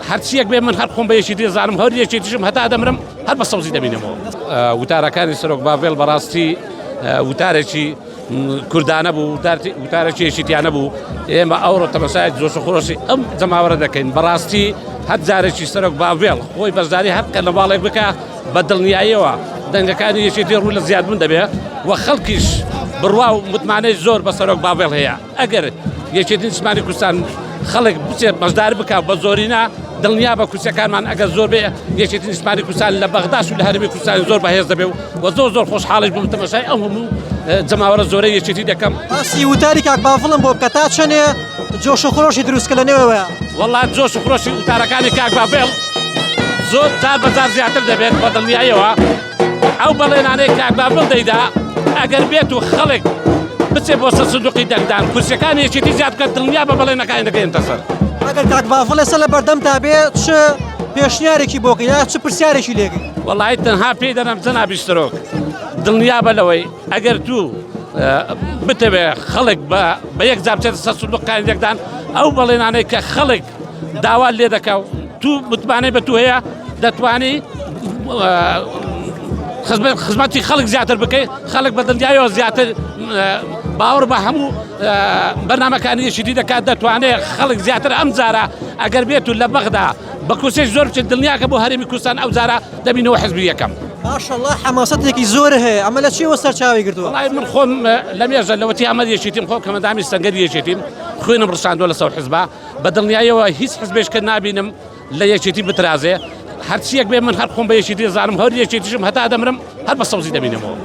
هەرچیەک بێ من هەر خۆم بە یەکێتی دەزانم هەر یەکێتیشم هەتا دەمرم هەر بە سەوزی دەبینمەوە. وتارەکانی سەرۆک باڤێڵ بەڕاستی وتارێکی کوردانە بوو، وتارێکی یەکێتیانە بوو. ئێمە ئەوڕۆ تەمەسای جۆشە خۆشی ئەم جەماوەرە دەکەین. بەڕاستی هەر جارێکی سەرۆک باڤێڵ خۆی بەشداری هەر کەرنەڤاڵێک بکە بە دڵنیاییەوە دەنگەکانی یەکێتی ڕوو لە زیادبوون دەبێ و خەڵکیش بڕوا و متمانەی زۆر بە سەرۆک باڤێڵ هەیە. ئەگەر یەکێتی نیشتمانی کوردستان خەڵک بچێت بەشدار بکە بە زۆرینە دڵنیا بە کورسەکانمان ئەگەر زۆر بێ یەکێتی نیشتمانی کوردستان لە بەغداد و لە هەرێمی کوردستان زۆر بەهێز دەبێ و زۆر خۆشحاڵیش بووم تەماشای ئەو هەموو جەماوەرە زۆرەی یەکێتی دەکەم. باسی وتاری کاک باڤڵم بۆ بکە تا چەندێ جۆش و خۆشی دروستکە لە نێوەوەیە. وەڵا جۆش و خۆشی وتارەکانی کاک باڤێڵ زۆر جار بەجار زیاتر دەبێت بە دڵنیاییەوە. ئەو بەڵێنانەی کاک باڤێڵ دەیدا ئەگەر بێت و خەڵک بچێ بۆ سەر سندوقی دەنگدان کورسەکانی یەکێتی زیاد بکات دڵنیا بە بەڵێنەکانی دەگەێنتە سەر. ئەگەر کاک باڤڵ ئێستا لە بەردەم تا بێ چ پێشنیارێکی بۆ بکەین یا چ پرسیارێکی لێکەین؟ وەڵای تەنها پێی دەنەم جەنابی سەرۆک دڵنیا بە لەوەی ئەگەر تو بتەوێ خەڵک بە یەک جار بچێتە سەر سندوقەکانی دەنگدان ئەو بەڵێنانەی کە خەڵک داوا لێ دەکا و تو متمانەی بە تو هەیە دەتوانی خزمەتی خەڵک زیاتر بکەیت خەڵک بە دڵنیاییەوە زیاتر باوەڕ بە هەموو بەرنامەکانی یەکێتی دەکات دەتوانێت خەڵک زیاتر ئەم جارە ئەگەر بێت و لە بەغدا بە کورسێک زۆر بچێت دڵنیاکە بۆ هەرێمی کوردستان ئەو جارە دەبینەوە حزبی یەکەم. ماشەڵڵا حەماسەتێکی زۆر هەیە ئەمە لە چیوە سەرچاوی گرتووە؟ وەڵای من خۆم لە مێژە لەوەتی ئەمەد یەکێتیم خۆم کە مەدامی سەنگەری یەکێتیم خوێنم ڕشاندووە لەسەر حیزبا بە دڵنیاییەوە هیچ حیزبێک کە نابینم لە یەکێتی بترازێ هەرچیەک بێ من هەر خۆم بە یەکێتی دەزانم هەر یەکێتیشم هەتا دەمرم هەر بە سەوزی دەبینمەوە.